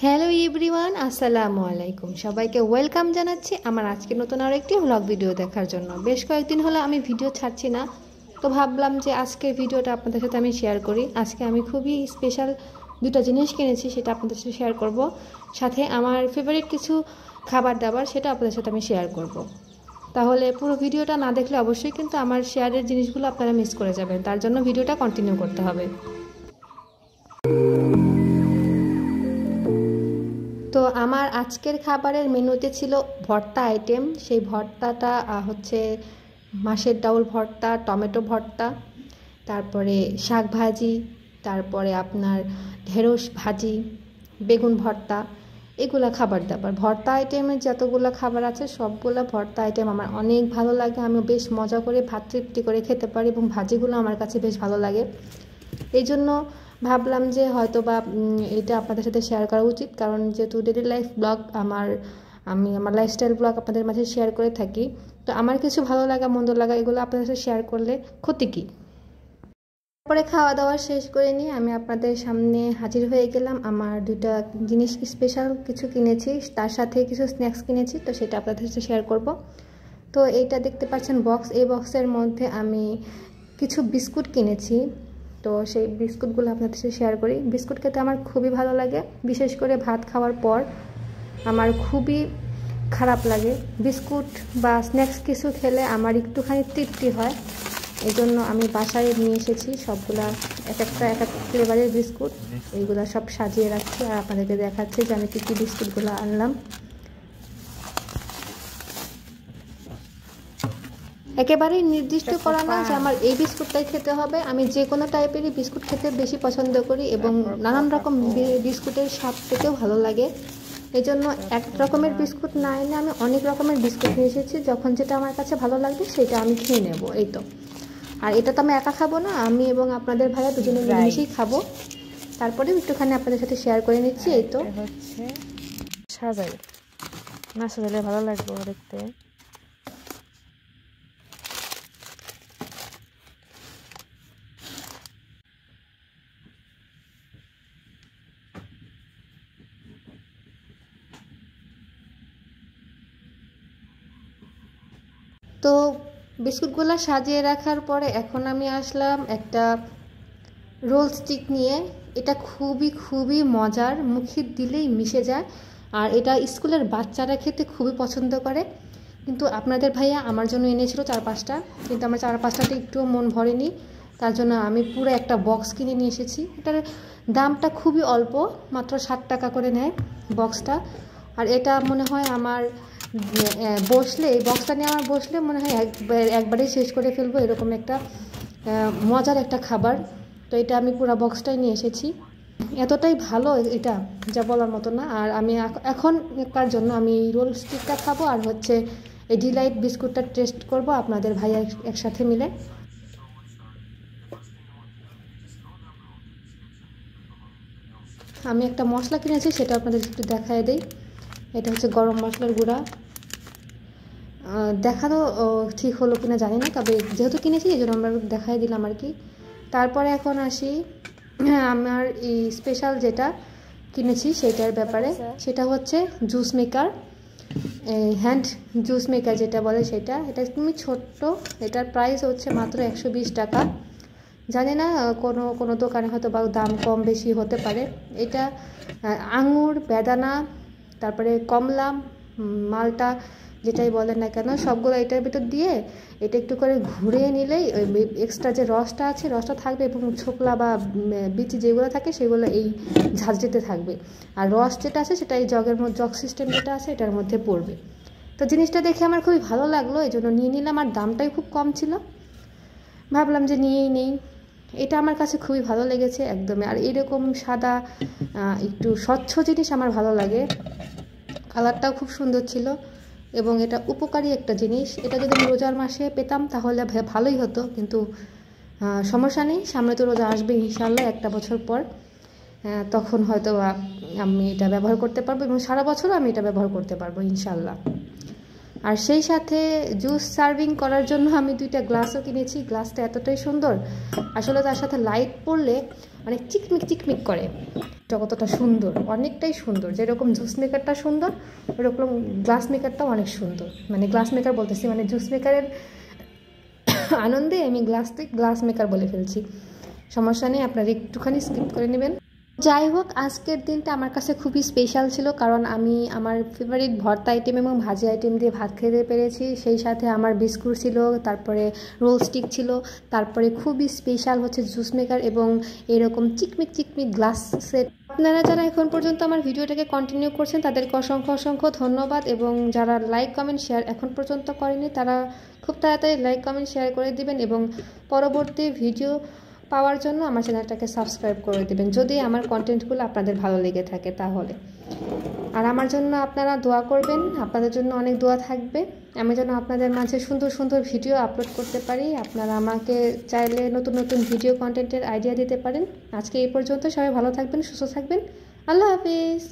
Hello everyone, আসসালামু আলাইকুম। সবাইকে ওয়েলকাম জানাচ্ছি আমার আজকে নতুন আরও একটি ব্লগ ভিডিও দেখার জন্য। বেশ কয়েকদিন হলো আমি ভিডিও ছাড়ছি না, তো ভাবলাম যে আজকের ভিডিওটা আপনাদের সাথে আমি শেয়ার করি। আজকে আমি খুবই স্পেশাল দুটো জিনিস কিনেছি, সেটা আপনাদের সাথে শেয়ার করব। সাথে আমার ফেভারিট কিছু খাবার দাবার, সেটা আপনাদের সাথে আমি শেয়ার করব। তাহলে পুরো ভিডিওটা না দেখলে অবশ্যই কিন্তু আমার শেয়ারের জিনিসগুলো আপনারা মিস করে যাবেন, তার জন্য ভিডিওটা কন্টিনিউ করতে হবে। তো আমার আজকের খাবারের মেনুতে ছিল ভর্তা আইটেম। সেই ভর্তাটা হচ্ছে মাছের ডাউল ভর্তা, টমেটো ভর্তা, তারপরে শাক ভাজি, তারপরে আপনার ঢেঁড়স ভাজি, বেগুন ভর্তা, এগুলা খাবার দাবার। ভর্তা আইটেমের যতগুলো খাবার আছে সবগুলো ভর্তা আইটেম আমার অনেক ভালো লাগে। আমি বেশ মজা করে ভাত তৃপ্তি করে খেতে পারি এবং ভাজিগুলো আমার কাছে বেশ ভালো লাগে। এই জন্য ভাবলাম যে হয়তো বা এটা আপনাদের সাথে শেয়ার করা উচিত, কারণ যেহেতু ডেইলি লাইফ ব্লগ আমি আমার লাইফস্টাইল ব্লগ আপনাদের মাঝে শেয়ার করে থাকি, তো আমার কিছু ভালো লাগা মন্দ লাগা এগুলো আপনাদের সাথে শেয়ার করলে ক্ষতি কী। তারপরে খাওয়া দাওয়া শেষ করে নিয়ে আমি আপনাদের সামনে হাজির হয়ে গেলাম। আমার দুইটা জিনিস স্পেশাল কিছু কিনেছি, তার সাথে কিছু স্ন্যাক্স কিনেছি, তো সেটা আপনাদের সাথে শেয়ার করব। তো এইটা দেখতে পাচ্ছেন বক্স, এই বক্সের মধ্যে আমি কিছু বিস্কুট কিনেছি। তো সেই বিস্কুটগুলো আপনাদের সাথে শেয়ার করি। বিস্কুট খেতে আমার খুবই ভালো লাগে, বিশেষ করে ভাত খাওয়ার পর আমার খুবই খারাপ লাগে। বিস্কুট বা স্ন্যাক্স কিছু খেলে আমার একটুখানি তৃপ্তি হয়, এই জন্য আমি বাসায় নিয়ে এসেছি সবগুলা এক এক ফ্লেভারের বিস্কুট। এইগুলো সব সাজিয়ে রাখছি আর আপনাদেরকে দেখাচ্ছি যে আমি কী বিস্কুটগুলো আনলাম। একেবারেই নির্দিষ্ট করা না যে আমার এই বিস্কুটটাই খেতে হবে, আমি যে কোনো টাইপেরই বিস্কুট খেতে বেশি পছন্দ করি এবং নানান রকম বিস্কুটের স্বাদ পেতেও ভালো লাগে। এই জন্য এক রকমের বিস্কুট না এনে আমি অনেক রকমের বিস্কুট নিয়ে এসেছি, যখন যেটা আমার কাছে ভালো লাগবে সেটা আমি খেয়ে নেব, এই তো। আর এটা তো আমি একা খাবো না, আমি এবং আপনাদের ভাইয়া দুজনে মিলেমিশেই খাবো। তারপরে একটুখানি আপনাদের সাথে শেয়ার করে নিচ্ছি, এই তো। হচ্ছে সাজাই না, সাজালে ভালো লাগবে দেখতে। তো বিস্কুটগুলো সাজিয়ে রাখার পরে এখন আমি আসলাম একটা রোল স্টিক নিয়ে। এটা খুবই মজার, মুখে দিলেই মিশে যায়, আর এটা স্কুলের বাচ্চারা খেতে খুবই পছন্দ করে। কিন্তু আপনাদের ভাইয়া আমার জন্য এনেছিল 4-5টা, কিন্তু আমার 4-5টাতে একটুও মন ভরেনি, তার জন্য আমি পুরো একটা বক্স কিনে নিয়ে এসেছি। এটার দামটা খুবই অল্প, মাত্র 60 টাকা করে নেয় বক্সটা। আর এটা মনে হয় আমার বসলে, এই বক্সটা নিয়ে আমার বসলে মনে হয় একবারেই শেষ করে ফেলবো, এরকম একটা মজার একটা খাবার। তো এটা আমি পুরো বক্সটাই নিয়ে এসেছি, এতটাই ভালো এটা যা বলার মতো না। আর আমি এখনকার জন্য আমি রোল স্টিকটা খাবো আর হচ্ছে এই ডিলাইট বিস্কুটটা টেস্ট করব আপনাদের ভাইয়া একসাথে মিলে। আমি একটা মশলা কিনেছি, সেটা আপনাদের একটু দেখায় দিই। এটা হচ্ছে গরম মশলার গুঁড়া। দেখানো ঠিক হলো কিনা জানি না, তবে যেহেতু কিনেছি এই জন্য আমরা দেখাই দিলাম আর কি। তারপরে এখন আসি আমার এই স্পেশাল যেটা কিনেছি সেটার ব্যাপারে। সেটা হচ্ছে juice maker, hand juice maker যেটা বলে সেটা। এটা একদমই ছোট্ট, এটার প্রাইস হচ্ছে মাত্র 120 টাকা। জানি না কোনো দোকানে হয়তো বা দাম কম বেশি হতে পারে। এটা আঙুর, বেদানা, তারপরে কমলা, মালটা, যেটাই বলেন না কেন সবগুলো এটার ভিতর দিয়ে এটা একটু করে ঘুরিয়ে নিলেই এক্সট্রা যে রসটা আছে রসটা থাকবে, এবং ছোকলা বা বিচি যেগুলো থাকে সেগুলো এই ঝাঁঝরিতে থাকবে, আর রস যেটা আছে সেটা এই জগের মধ্যে, জগ সিস্টেম যেটা আছে এটার মধ্যে পড়বে। তো জিনিসটা দেখে আমার খুবই ভালো লাগলো, এই জন্য নিয়ে নিলাম। আর দামটাই খুব কম ছিল, ভাবলাম যে নিয়েই নেই। এটা আমার কাছে খুবই ভালো লেগেছে একদমই। আর এরকম সাদা একটু স্বচ্ছ জিনিস আমার ভালো লাগে, কালারটাও খুব সুন্দর ছিল এবং এটা উপকারী একটা জিনিস। এটা যদি আমি রোজার মাসে পেতাম তাহলে ভালোই হতো, কিন্তু সমস্যা নেই, সামনে তো রোজা আসবে ইনশাল্লাহ 1 বছর পর, তখন হয়তো আমি এটা ব্যবহার করতে পারবো এবং সারা বছরও আমি এটা ব্যবহার করতে পারবো ইনশাল্লাহ। আর সেই সাথে জুস সার্ভিং করার জন্য আমি 2টা গ্লাসও কিনেছি। গ্লাসটা এতটাই সুন্দর, আসলে তার সাথে লাইট পড়লে অনেক চিকমিক করে। কতটা সুন্দর, অনেকটাই সুন্দর। যেরকম জুস মেকারটা সুন্দর, ওরকম গ্লাস মেকারটাও অনেক সুন্দর। মানে গ্লাস মেকার বলতেছি, মানে জুস মেকারের আনন্দে আমি গ্লাস মেকার বলে ফেলছি। সমস্যা নেই, আপনারা একটুখানি স্কিপ করে নেবেন। যাই হোক, আজকের দিনটা আমার কাছে খুবই স্পেশাল ছিল, কারণ আমি আমার ফেভারিট ভর্তা আইটেম এবং ভাজি আইটেম দিয়ে ভাত খেতে পেরেছি। সেই সাথে আমার বিস্কুট ছিল, তারপরে রোল স্টিক ছিল, তারপরে খুবই স্পেশাল হচ্ছে জুস মেকার এবং এরকম চিকমিক গ্লাস সেট। আপনারা যারা এখন পর্যন্ত আমার ভিডিওটাকে কন্টিনিউ করছেন তাদেরকে অসংখ্য অসংখ্য ধন্যবাদ, এবং যারা লাইক কমেন্ট শেয়ার এখন পর্যন্ত করেনি তারা খুব তাড়াতাড়ি লাইক কমেন্ট শেয়ার করে দিবেন, এবং পরবর্তী ভিডিও পাওয়ার জন্য আমার চ্যানেলটাকে সাবস্ক্রাইব করে দেবেন যদি আমার কন্টেন্টগুলো আপনাদের ভালো লেগে থাকে তাহলে। আর আমার জন্য আপনারা দোয়া করবেন, আপনাদের জন্য অনেক দোয়া থাকবে, আমি যেন আপনাদের মাঝে সুন্দর সুন্দর ভিডিও আপলোড করতে পারি। আপনারা আমাকে চাইলে নতুন নতুন ভিডিও কন্টেন্টের আইডিয়া দিতে পারেন। আজকে এই পর্যন্ত, সবাই ভালো থাকবেন, সুস্থ থাকবেন, আল্লাহ হাফিজ।